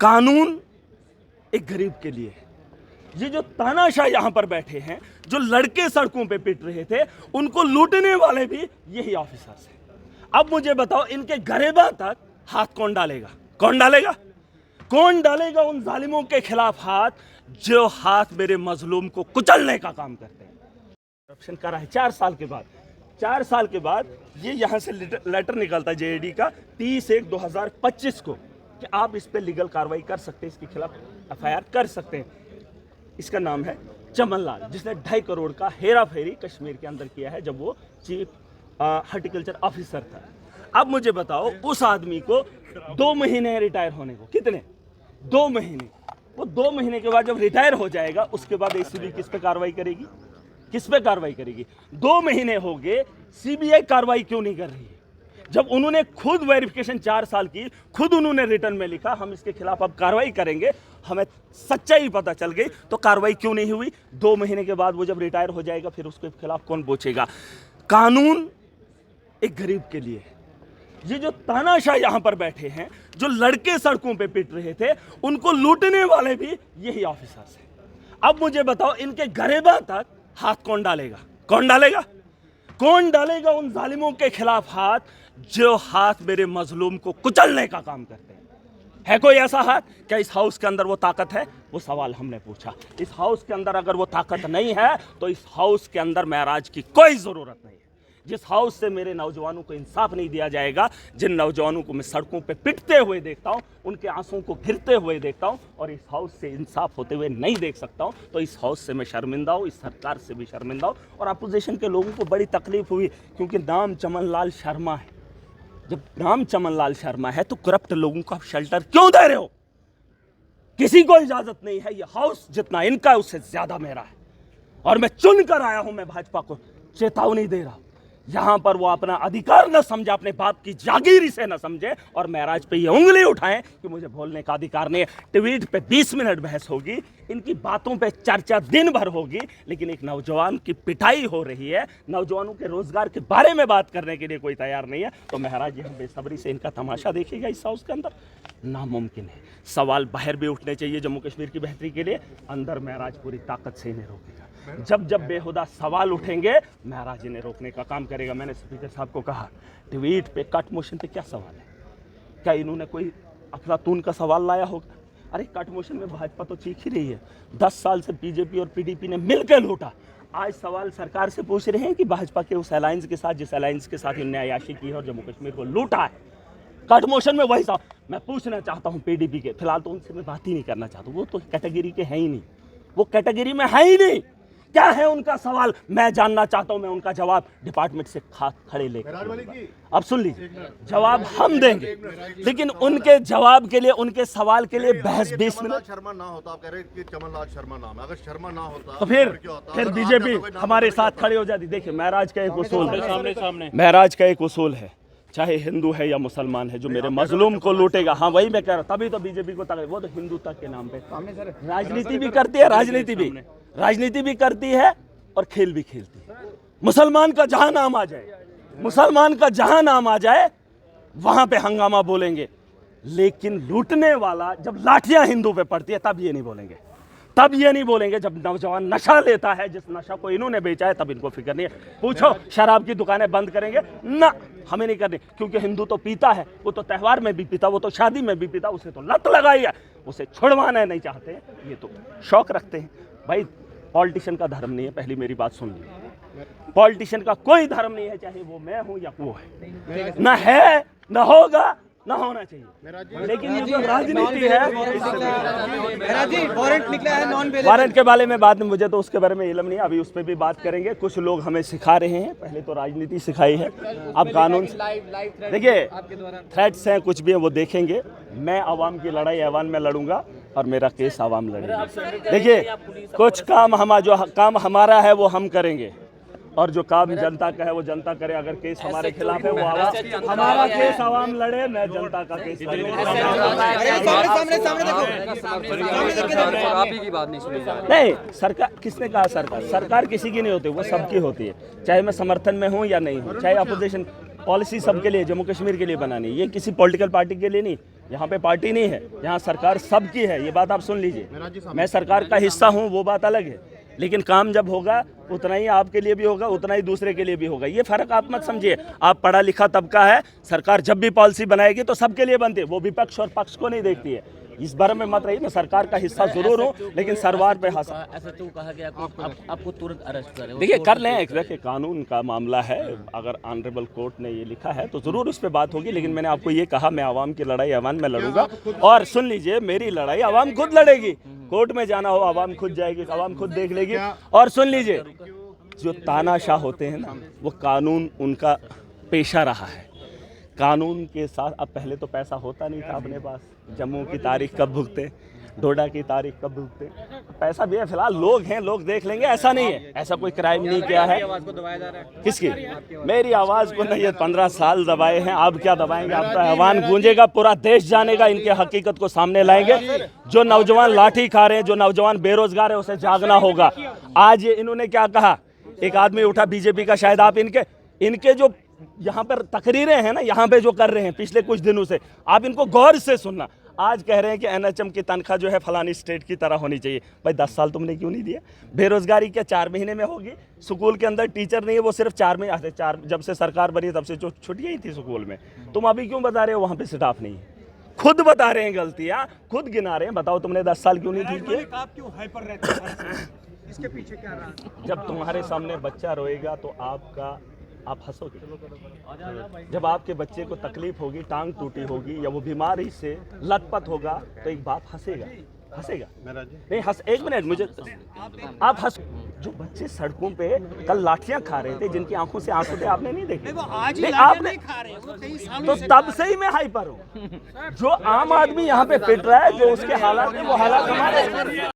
कानून एक गरीब के लिए है। ये जो तानाशाह यहाँ पर बैठे हैं, जो लड़के सड़कों पे पिट रहे थे, उनको लूटने वाले भी यही ऑफिसर्स हैं। अब मुझे बताओ, इनके गरेबा तक हाथ कौन डालेगा? कौन डालेगा? कौन डालेगा उन जालिमों के खिलाफ हाथ, जो हाथ मेरे मजलूम को कुचलने का काम करते हैं? करप्शन करा है 4 साल के बाद। 4 साल के बाद ये यहाँ से लेटर निकलता है जेएडी का 30/1/2025 को कि आप इस पे लीगल कार्रवाई कर सकते हैं, इसके खिलाफ एफआईआर कर सकते हैं। इसका नाम है चमन लाल, जिसने 2.5 करोड़ का हेरा फेरी कश्मीर के अंदर किया है जब वो चीफ हॉर्टिकल्चर ऑफिसर था। अब मुझे बताओ, उस आदमी को 2 महीने रिटायर होने को, कितने? 2 महीने। वो 2 महीने के बाद जब रिटायर हो जाएगा, उसके बाद एसीबी किस पे कार्रवाई करेगी? किस पे कार्रवाई करेगी? 2 महीने हो गए, सीबीआई कार्रवाई क्यों नहीं कर रही है? जब उन्होंने खुद वेरिफिकेशन 4 साल की, खुद उन्होंने रिटर्न में लिखा हम इसके खिलाफ अब कार्रवाई करेंगे, हमें सच्चाई पता चल गई, तो कार्रवाई क्यों नहीं हुई? 2 महीने के बाद वो जब रिटायर हो जाएगा, फिर उसके खिलाफ कौन पूछेगा? कानून एक गरीब के लिए है। ये जो तानाशाह यहाँ पर बैठे हैं, जो लड़के सड़कों पे पिट रहे थे, उनको लूटने वाले भी यही ऑफिसर्स हैं। अब मुझे बताओ, इनके गरेबा तक हाथ कौन डालेगा? कौन डालेगा? कौन डालेगा उन जालिमों के खिलाफ हाथ, जो हाथ मेरे मजलूम को कुचलने का काम करते हैं? है कोई ऐसा हाथ? क्या इस हाउस के अंदर वो ताकत है? वो सवाल हमने पूछा। इस हाउस के अंदर अगर वो ताकत नहीं है, तो इस हाउस के अंदर महराज की कोई जरूरत नहीं है। जिस हाउस से मेरे नौजवानों को इंसाफ नहीं दिया जाएगा, जिन नौजवानों को मैं सड़कों पे पिटते हुए देखता हूं, उनके आंसुओं को गिरते हुए देखता हूं, और इस हाउस से इंसाफ होते हुए नहीं देख सकता हूं, तो इस हाउस से मैं शर्मिंदा हूं, इस सरकार से भी शर्मिंदा हूं। और अपोजिशन के लोगों को बड़ी तकलीफ हुई, क्योंकि नाम चमन लाल शर्मा है। जब नाम चमन लाल शर्मा है, तो करप्ट लोगों को आप शेल्टर क्यों दे रहे हो? किसी को इजाजत नहीं है। यह हाउस जितना इनका है, उससे ज्यादा मेरा है, और मैं चुन कर आया हूं। मैं भाजपा को चेतावनी दे रहा हूं, यहां पर वो अपना अधिकार न समझे, अपने बाप की जागीरी से न समझे, और महराज पे ये उंगली उठाएं कि मुझे बोलने का अधिकार नहीं है। ट्वीट पे 20 मिनट बहस होगी, इनकी बातों पे चर्चा दिन भर होगी, लेकिन एक नौजवान की पिटाई हो रही है, नौजवानों के रोजगार के बारे में बात करने के लिए कोई तैयार नहीं है। तो महराज यहां बेसब्री से इनका तमाशा देखिएगा इस हाउस के अंदर। नामुमकिन है। सवाल बाहर भी उठने चाहिए जम्मू कश्मीर की बेहतरी के लिए, अंदर महराज पूरी ताकत से इन्हें रोकेगा। जब जब बेहुदा सवाल उठेंगे, महराज इन्हें रोकने का काम करेगा। मैंने स्पीकर साहब को कहा, ट्वीट पे कट मोशन पे क्या सवाल है? क्या इन्होंने कोई अफलातून का सवाल लाया होगा? अरे कट मोशन में भाजपा तो चीख ही रही है। 10 साल से बीजेपी और पीडीपी ने मिलकर लूटा। आज सवाल सरकार से पूछ रहे हैं कि भाजपा के उस अलायंस के साथ, जिस अलायंस के साथ इन्हें अयाशी की है और जम्मू कश्मीर को लूटा है, कट मोशन में वही साहब मैं पूछना चाहता हूं पीडीपी के। फिलहाल तो उनसे मैं बात ही नहीं करना चाहता, वो तो कैटेगरी के हैं ही नहीं, वो कैटेगरी में है ही नहीं। क्या है उनका सवाल, मैं जानना चाहता हूं। मैं उनका जवाब डिपार्टमेंट से खड़े लेकर, अब सुन लीजिए, जवाब हम देंगे, लेकिन उनके जवाब के लिए, उनके सवाल के लिए बहस 20 मिनट। शर्मा ना होता, आप कह रहे हैं कि चमन लाल शर्मा नाम है, अगर शर्मा ना होता तो फिर बीजेपी हमारे साथ खड़ी हो जाती। देखिए, महराज का एक उसूल है, महराज का एक उसूल है, चाहे हिंदू है या मुसलमान है, जो मेरे मजलूम को लूटेगा, हाँ वही मैं कह रहा हूँ। तभी तो बीजेपी को तक, वो तो हिंदुत्व के नाम पे राजनीति भी करती है, राजनीति भी करती है और खेल भी खेलती है। मुसलमान का जहां नाम आ जाए, मुसलमान का जहां नाम आ जाए, वहां पे हंगामा बोलेंगे, लेकिन लूटने वाला जब लाठियां हिंदू पे पड़ती है, तब ये नहीं बोलेंगे, तब ये नहीं बोलेंगे। जब नौजवान नशा लेता है, जिस नशा को इन्होंने बेचा है, तब इनको फिक्र नहीं है। पूछो, शराब की दुकानें बंद करेंगे ना? हमें नहीं करनी, क्योंकि हिंदू तो पीता है, वो तो त्यौहार में भी पीता, वो तो शादी में भी पीता, उसे तो लत लगाई है, उसे छुड़वाना नहीं चाहते, ये तो शौक रखते हैं। भाई, पॉलिटिशियन का धर्म नहीं है, पहली मेरी बात सुन लीजिए। पॉलिटिशियन का कोई धर्म नहीं है, चाहे वो मैं हूं या वो है, ना है, ना होगा, ना होना चाहिए। लेकिन ये जो राजनीति है, वारंट निकला है नॉन वेलेबल, वारंट के बारे में बात, मुझे तो उसके बारे में इल्म नहीं, अभी उस पर भी बात करेंगे। कुछ लोग हमें सिखा रहे हैं, पहले तो राजनीति सिखाई है, अब कानून। देखिए, थ्रेट्स हैं, कुछ भी है, वो देखेंगे। मैं आवाम की लड़ाई ऐवान में लड़ूंगा, और मेरा केस आवाम लड़ेगी। देखिए, कुछ काम जो काम हमारा है वो हम करेंगे, और जो काम जनता का है वो जनता करे। अगर केस हमारे खिलाफ है, वो हमारा केस आवाम लड़े, मैं जनता का केस नहीं। सरकार किसने कहा? सरकार किसी की नहीं होती, वो सबकी होती है, चाहे मैं समर्थन में हूँ या नहीं हूँ, चाहे अपोजिशन। पॉलिसी सबके लिए, जम्मू कश्मीर के लिए बनानी, ये किसी पॉलिटिकल पार्टी के लिए नहीं। यहाँ पे पार्टी नहीं है, यहाँ सरकार सबकी है, ये बात आप सुन लीजिए। मैं सरकार का हिस्सा हूँ, वो बात अलग है, लेकिन काम जब होगा उतना ही आपके लिए भी होगा, उतना ही दूसरे के लिए भी होगा। ये फर्क आप मत समझिए। आप पढ़ा लिखा तबका है, सरकार जब भी पॉलिसी बनाएगी तो सबके लिए बनती है, वो विपक्ष और पक्ष को नहीं देखती है। इस बारे में मत रहिए, मैं सरकार का हिस्सा जरूर हूँ, लेकिन सरकार पे हासिल। ऐसा तो कहा गया आपको तुरंत अरेस्ट करें। देखिए कर लें, देखिए कानून का मामला है, अगर ऑनरेबल कोर्ट ने ये लिखा है तो जरूर उस पर बात होगी, लेकिन मैंने आपको ये कहा मैं आवाम की लड़ाई आवाम में लड़ूंगा। और सुन लीजिए, मेरी लड़ाई आवाम खुद लड़ेगी, कोर्ट में जाना हो आवाम खुद जाएगी, आवाम खुद देख लेगी। और सुन लीजिए, जो तानाशाह होते हैं ना, वो कानून उनका पेशा रहा है, कानून के साथ। अब पहले तो पैसा होता नहीं था अपने पास, जम्मू की तारीख कब भुगते, डोडा की तारीख कब भुगते, पैसा भी है, फिलहाल लोग हैं, लोग देख लेंगे। ऐसा नहीं है, ऐसा कोई क्राइम नहीं किया है। किसकी? मेरी आवाज़ को नहीं, ये 15 साल दबाए हैं, आप क्या दबाएंगे? आपका आह्वान गूंजेगा, पूरा देश जानेगा, इनके हकीकत को सामने लाएंगे। जो नौजवान लाठी खा रहे हैं, जो नौजवान बेरोजगार है, उसे जागना होगा। आज इन्होंने क्या कहा, एक आदमी उठा बीजेपी का, शायद आप इनके जो यहाँ पर तकरीरें हैं ना, यहाँ पे जो कर रहे हैं पिछले कुछ दिनों से, आप इनको गौर से सुनना। आज कह रहे हैं कि एनएचएम की तनख्वाह जो है फलानी स्टेट की तरह होनी चाहिए। भाई 10 साल तुमने क्यों नहीं दिया? बेरोजगारी क्या 4 महीने में होगी? स्कूल के अंदर टीचर नहीं है, वो सिर्फ 4 महीने, 4 जब से सरकार बनी तब से जो छुट्टियाँ ही थी स्कूल में। तुम अभी क्यों बता रहे हो वहाँ पे स्टाफ नहीं है? खुद बता रहे हैं गलतियाँ, खुद गिना रहे हैं। बताओ तुमने 10 साल क्यों नहीं ठीक किए? आप क्यों हाइपर रहते हैं? इसके पीछे क्या रहा? जब तुम्हारे सामने बच्चा रोएगा तो आप हंसोगे। जब आपके बच्चे को तकलीफ होगी, टांग टूटी होगी या वो बीमारी से लथपथ होगा, तो एक बाप हंसेगा नहीं हंस। एक मिनट, मुझे आप हंस। जो बच्चे सड़कों पे कल लाठियां खा रहे थे, जिनकी आंखों से आंसू थे, आपने नहीं देखे? आज ही आपने नहीं खा रहे हैं, वो कई सालों तो से तब से ही मैं हाइपर हूँ। जो आम आदमी यहाँ पे पिट रहा है, जो उसके हालात है, वो हालात हमारे